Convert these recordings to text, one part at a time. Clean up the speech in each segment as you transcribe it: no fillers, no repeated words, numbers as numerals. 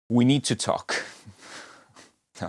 We need to talk. No,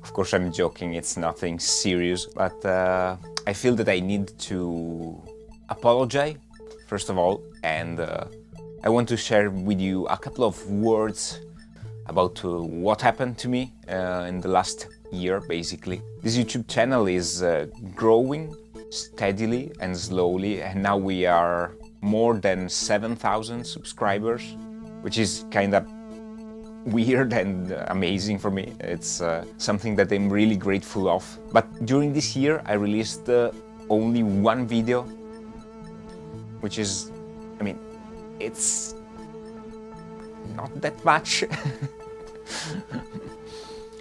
of course I'm joking, it's nothing serious, but I feel that I need to apologize, first of all, and I want to share with you a couple of words about what happened to me in the last year, basically. This YouTube channel is growing steadily and slowly, and now we are more than 7,000 subscribers, which is kind of weird and amazing for me. It's something that I'm really grateful of. But during this year I released only one video, which is, it's not that much.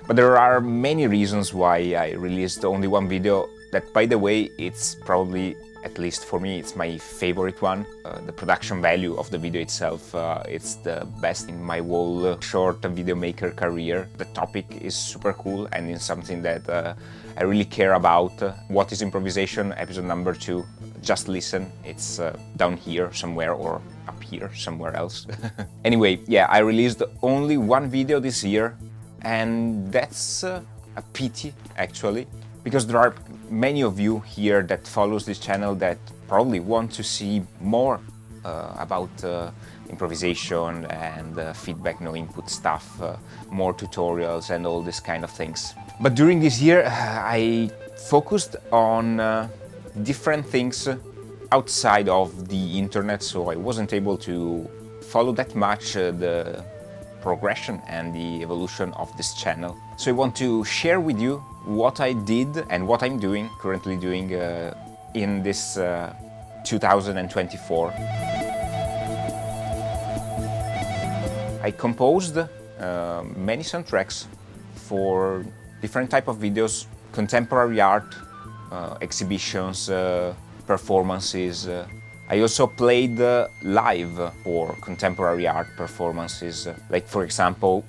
But there are many reasons why I released only one video. That, by the way, it's probably, at least for me, it's my favorite one. The production value of the video itself, it's the best in my whole short video maker career. The topic is super cool and it's something that I really care about. What is improvisation? Episode number 2. Just listen. It's down here somewhere or up here somewhere else. Anyway, yeah, I released only one video this year, and that's a pity, actually, because there are many of you here that follows this channel that probably want to see more about improvisation and feedback, no input stuff, more tutorials and all this kind of things. But during this year I focused on different things outside of the internet, so I wasn't able to follow that much the progression and the evolution of this channel. So I want to share with you what I did and what I'm currently doing in this 2024. I composed many soundtracks for different type of videos, contemporary art, exhibitions, performances. I also played live for contemporary art performances, like for example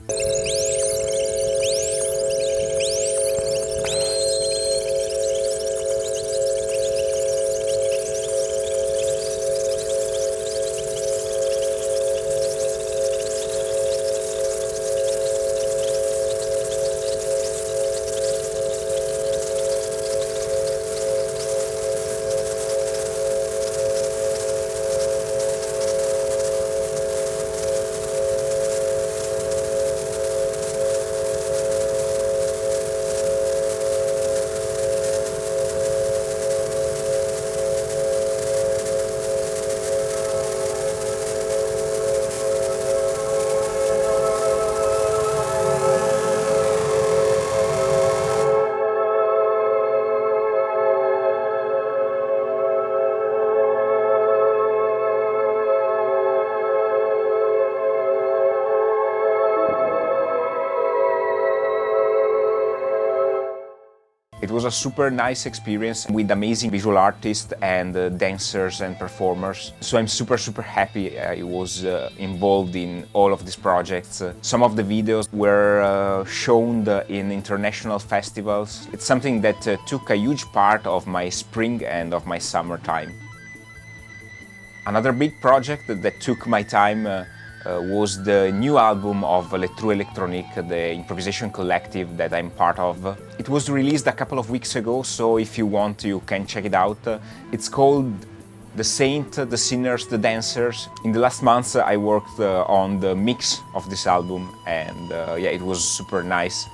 It was a super nice experience with amazing visual artists and dancers and performers. So I'm super happy I was involved in all of these projects. Some of the videos were shown in international festivals. It's something that took a huge part of my spring and of my summer time. Another big project that took my time was the new album of Trou Electronique, the improvisation collective that I'm part of. It was released a couple of weeks ago, so if you want you can check it out. It's called The Saint, The Sinners, The Dancers. In the last months I worked on the mix of this album, and yeah, it was super nice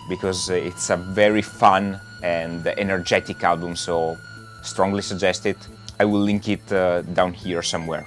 because it's a very fun and energetic album, so strongly suggest it. I will link it down here somewhere.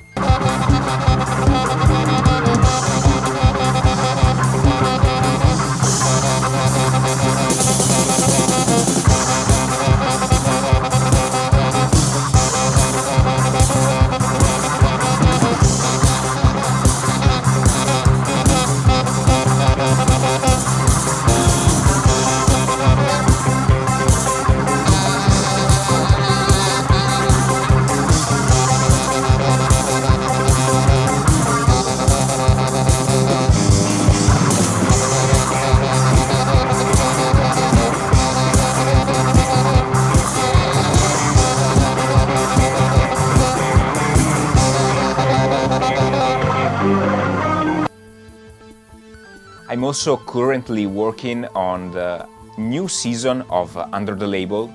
I'm also currently working on the new season of Under the Label,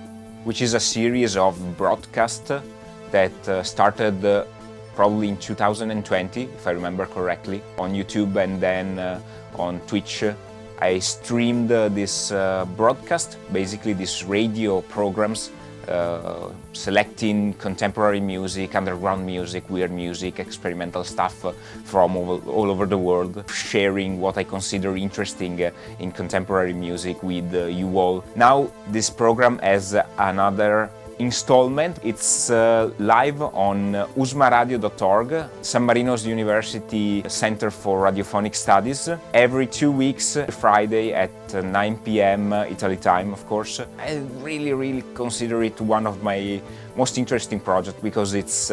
which is a series of broadcasts that started probably in 2020, if I remember correctly, on YouTube and then on Twitch. I streamed this broadcast, basically these radio programs, selecting contemporary music, underground music, weird music, experimental stuff from all over the world, sharing what I consider interesting in contemporary music with you all. Now this program has another installment. It's live on usmaradio.org, San Marino's University Center for Radiophonic Studies, every 2 weeks, Friday at 9 p.m. Italy time, of course. I really consider it one of my most interesting projects because it's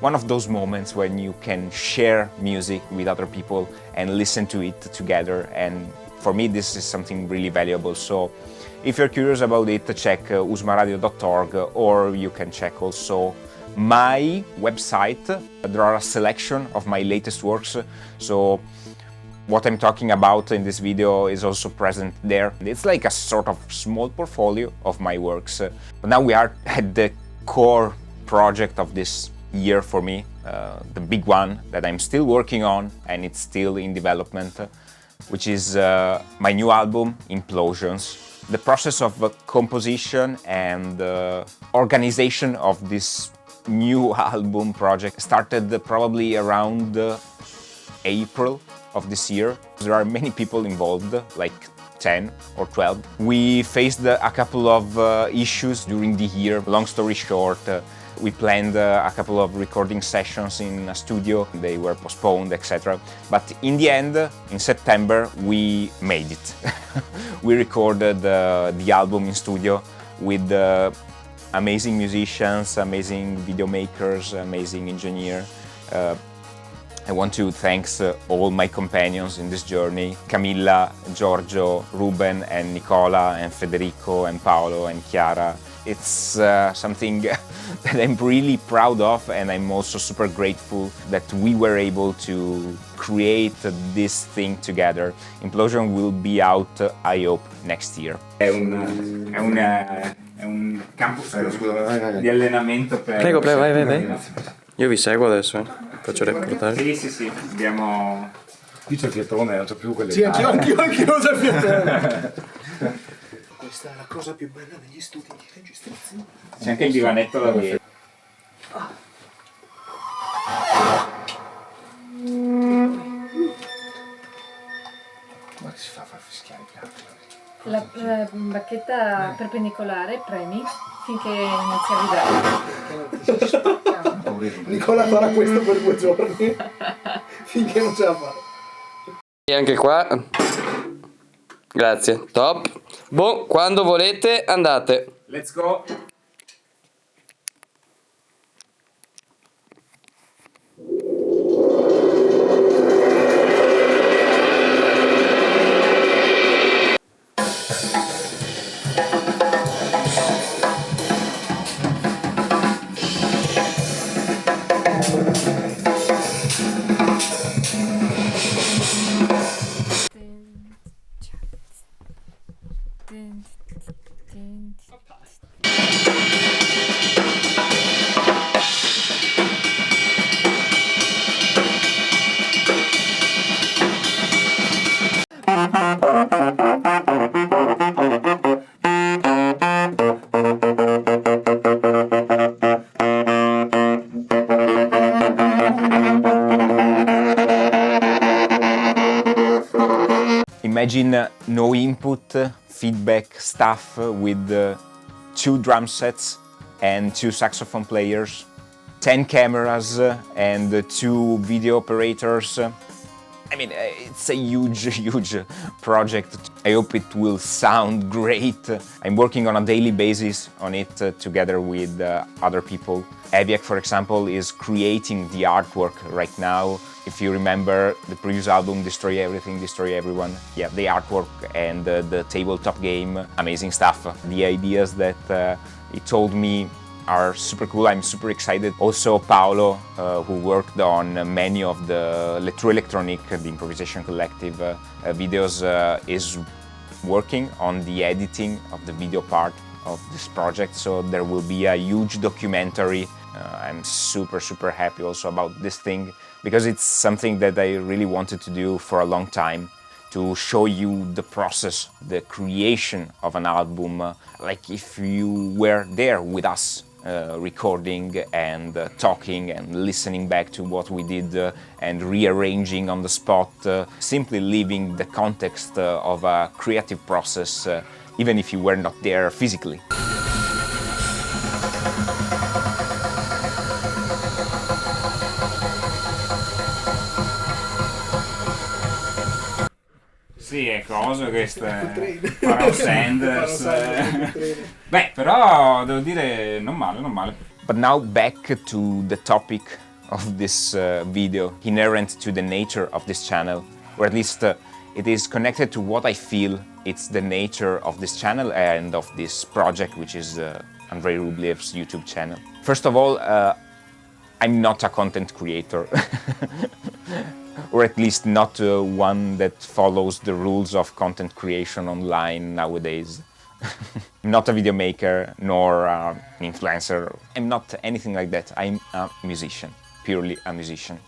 one of those moments when you can share music with other people and listen to it together, and for me this is something really valuable. So if you're curious about it, check usmaradio.org, or you can check also my website. There are a selection of my latest works, so what I'm talking about in this video is also present there. It's like a sort of small portfolio of my works. But now we are at the core project of this year for me, the big one that I'm still working on and it's still in development, which is my new album, Implosions. The process of composition and organization of this new album project started probably around April of this year. There are many people involved, like 10 or 12. We faced a couple of issues during the year. Long story short, we planned a couple of recording sessions in a studio. They were postponed, etc. But in the end, in September, we made it. We recorded the album in studio with amazing musicians, amazing video makers, amazing engineer. I want to thank all my companions in this journey: Camilla, Giorgio, Ruben, and Nicola, and Federico, and Paolo, and Chiara. It's something that I'm really proud of, and I'm also super grateful that we were able to create this thing together. Implosion will be out, I hope, next year. È un campo di allenamento per... Prego, vai. Io vi seguo adesso, faccio reportare. Sì, abbiamo... Qui c'è il Pietrone, non c'è più quelle... Sì, anch'io c'è il Pietrone. Questa è la cosa più bella degli studi di registrazione. C'è anche il divanetto da vedere. Come si fa a far fischiare i piatti? La bacchetta perpendicolare premi finché inizia a vibrare. Nicola farà questo per 2 giorni finché non ce la fa. E anche qua. Grazie, top. Boh, quando volete andate. Let's go! Imagine no input, feedback stuff with 2 drum sets and 2 saxophone players, 10 cameras and 2 video operators. I mean, it's a huge project. I hope it will sound great. I'm working on a daily basis on it together with other people. Eviak, for example, is creating the artwork right now. If you remember the previous album, Destroy Everything, Destroy Everyone, yeah, the artwork and the tabletop game, amazing stuff. The ideas that he told me are super cool. I'm super excited. Also Paolo, who worked on many of the Trou Electronique, the improvisation collective videos, is working on the editing of the video part of this project, so there will be a huge documentary. I'm super happy also about this thing, because it's something that I really wanted to do for a long time, to show you the process, the creation of an album, like if you were there with us, recording and talking and listening back to what we did and rearranging on the spot, simply living the context of a creative process, even if you were not there physically. Sì, è cosa questa treno. Pharoah Sanders. Beh, però devo dire non male. But now back to the topic of this video, inherent to the nature of this channel, or at least it is connected to what I feel it's the nature of this channel and of this project, which is Andrei Rublev's YouTube channel. First of all, I'm not a content creator, or at least not one that follows the rules of content creation online nowadays. I'm not a video maker, nor an influencer. I'm not anything like that. I'm a musician, purely a musician,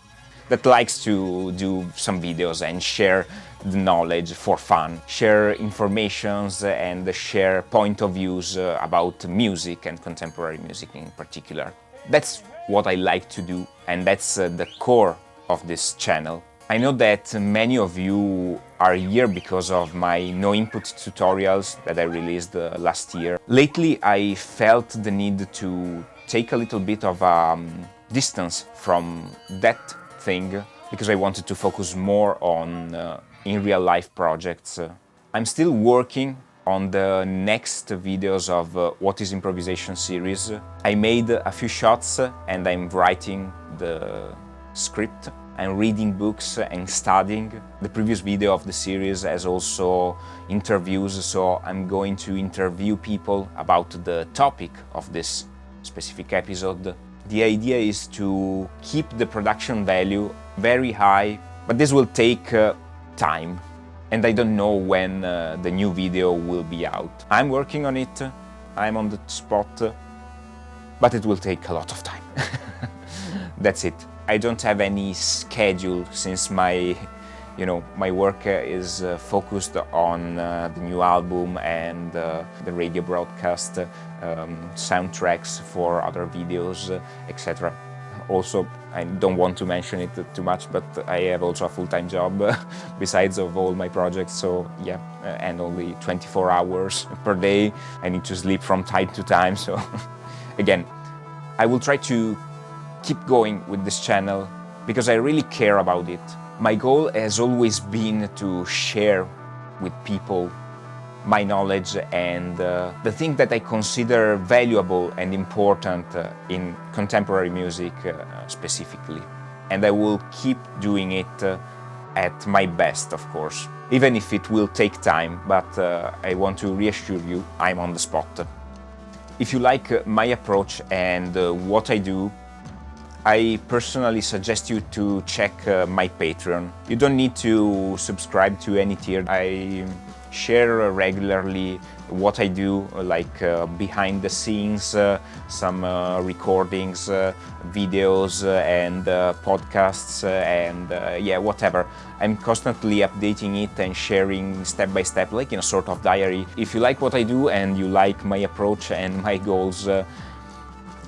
that likes to do some videos and share the knowledge for fun, share informations and share point of views about music and contemporary music in particular. That's what I like to do, and that's the core of this channel. I know that many of you are here because of my no-input tutorials that I released last year. Lately, I felt the need to take a little bit of distance from that thing, because I wanted to focus more on in real-life projects. I'm still working on the next videos of What is Improvisation series. I made a few shots and I'm writing the script. I'm reading books and studying. The previous video of the series has also interviews, so I'm going to interview people about the topic of this specific episode. The idea is to keep the production value very high, but this will take time, and I don't know when the new video will be out. I'm working on it, I'm on the spot, but it will take a lot of time. That's it. I don't have any schedule, since my work is focused on the new album and the radio broadcast, soundtracks for other videos, etc. Also, I don't want to mention it too much, but I have also a full-time job besides of all my projects, so yeah, and only 24 hours per day. I need to sleep from time to time, so again, I will try to keep going with this channel because I really care about it. My goal has always been to share with people my knowledge and the thing that I consider valuable and important in contemporary music specifically. And I will keep doing it at my best, of course, even if it will take time, but I want to reassure you, I'm on the spot. If you like my approach and what I do, I personally suggest you to check my Patreon. You don't need to subscribe to any tier. I share regularly what I do, like behind the scenes, some recordings, videos and podcasts and yeah, whatever. I'm constantly updating it and sharing step by step, like in a sort of diary. If you like what I do and you like my approach and my goals,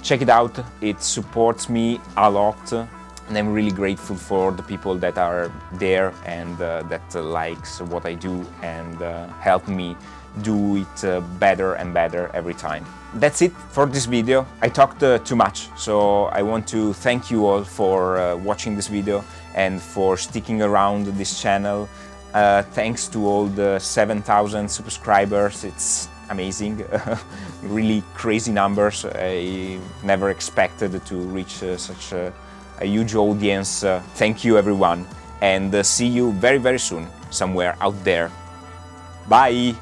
check it out. It supports me a lot, and I'm really grateful for the people that are there and that likes what I do and help me do it better and better every time. That's it for this video. I talked too much, so I want to thank you all for watching this video and for sticking around this channel. Thanks to all the 7,000 subscribers. It's amazing, really crazy numbers. I never expected to reach such a huge audience. Thank you everyone, and see you very soon somewhere out there. Bye!